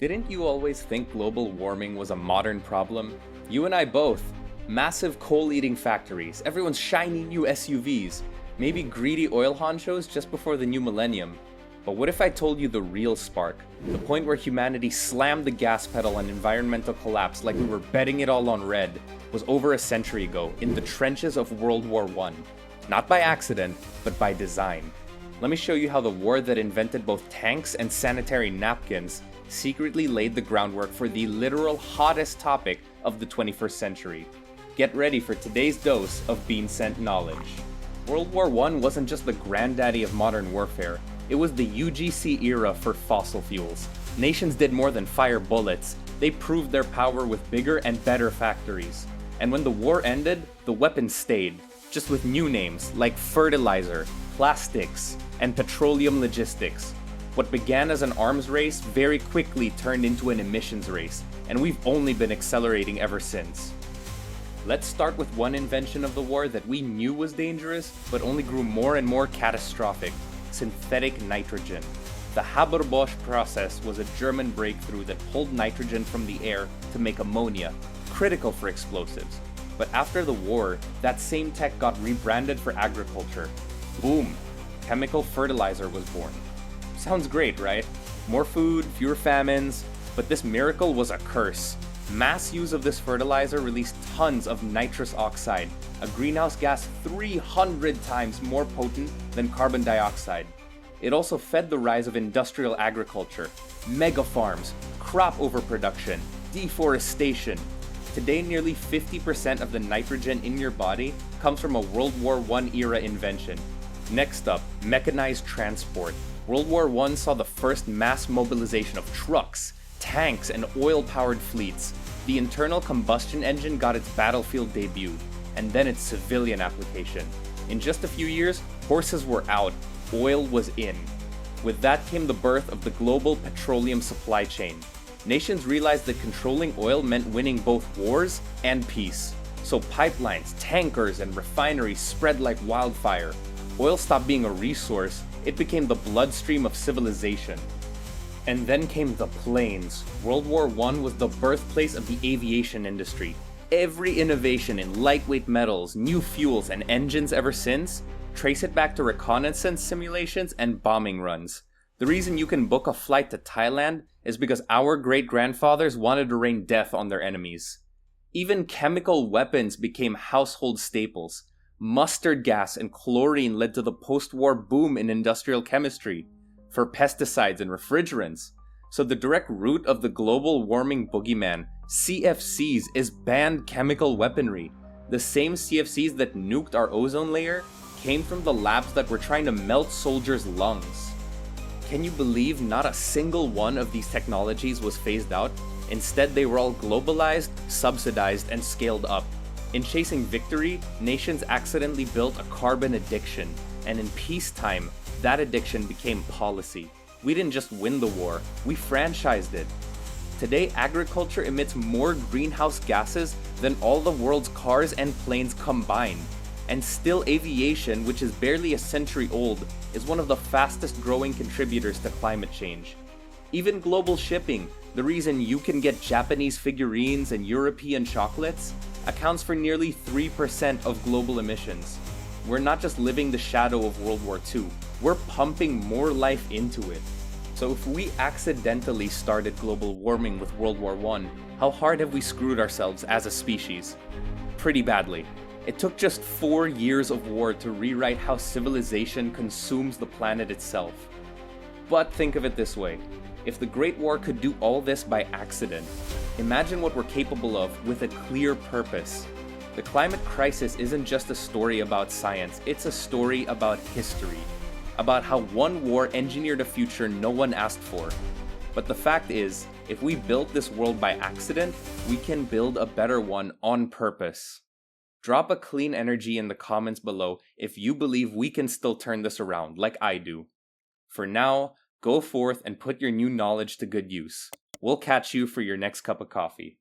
Didn't you always think global warming was a modern problem? You and I both. Massive coal-eating factories, everyone's shiny new SUVs, maybe greedy oil honchos just before the new millennium. But what if I told you the real spark? The point where humanity slammed the gas pedal on environmental collapse like we were betting it all on red was over a century ago in the trenches of World War I. Not by accident, but by design. Let me show you how the war that invented both tanks and sanitary napkins secretly laid the groundwork for the literal hottest topic of the 21st century. Get ready for today's dose of bean scent knowledge. World War I wasn't just the granddaddy of modern warfare, it was the UGC era for fossil fuels. Nations did more than fire bullets, they proved their power with bigger and better factories. And when the war ended, the weapons stayed, just with new names like fertilizer, plastics, and petroleum logistics. What began as an arms race very quickly turned into an emissions race, and we've only been accelerating ever since. Let's start with one invention of the war that we knew was dangerous, but only grew more and more catastrophic: synthetic nitrogen. The Haber-Bosch process was a German breakthrough that pulled nitrogen from the air to make ammonia, critical for explosives. But after the war, that same tech got rebranded for agriculture. Boom! Chemical fertilizer was born. Sounds great, right? More food, fewer famines, but this miracle was a curse. Mass use of this fertilizer released tons of nitrous oxide, a greenhouse gas 300 times more potent than carbon dioxide. It also fed the rise of industrial agriculture, mega farms, crop overproduction, deforestation. Today, nearly 50% of the nitrogen in your body comes from a World War I era invention. Next up, mechanized transport. World War I saw the first mass mobilization of trucks, tanks, and oil-powered fleets. The internal combustion engine got its battlefield debut, and then its civilian application. In just a few years, horses were out, oil was in. With that came the birth of the global petroleum supply chain. Nations realized that controlling oil meant winning both wars and peace. So pipelines, tankers, and refineries spread like wildfire. Oil stopped being a resource, it became the bloodstream of civilization. And then came the planes. World War I was the birthplace of the aviation industry. Every innovation in lightweight metals, new fuels, and engines ever since, trace it back to reconnaissance simulations and bombing runs. The reason you can book a flight to Thailand is because our great-grandfathers wanted to rain death on their enemies. Even chemical weapons became household staples. Mustard gas and chlorine led to the post-war boom in industrial chemistry, for pesticides and refrigerants. So the direct root of the global warming boogeyman, CFCs, is banned chemical weaponry. The same CFCs that nuked our ozone layer came from the labs that were trying to melt soldiers' lungs. Can you believe not a single one of these technologies was phased out? Instead, they were all globalized, subsidized, and scaled up. In chasing victory, nations accidentally built a carbon addiction, and in peacetime, that addiction became policy. We didn't just win the war, we franchised it. Today, agriculture emits more greenhouse gases than all the world's cars and planes combined. And still aviation, which is barely a century old, is one of the fastest growing contributors to climate change. Even global shipping, the reason you can get Japanese figurines and European chocolates, accounts for nearly 3% of global emissions. We're not just living the shadow of World War II, we're pumping more life into it. So if we accidentally started global warming with World War I, how hard have we screwed ourselves as a species? Pretty badly. It took just 4 years of war to rewrite how civilization consumes the planet itself. But think of it this way. If the Great War could do all this by accident, imagine what we're capable of with a clear purpose. The climate crisis isn't just a story about science, it's a story about history. About how one war engineered a future no one asked for. But the fact is, if we built this world by accident, we can build a better one on purpose. Drop a clean energy in the comments below if you believe we can still turn this around, like I do. For now, go forth and put your new knowledge to good use. We'll catch you for your next cup of coffee.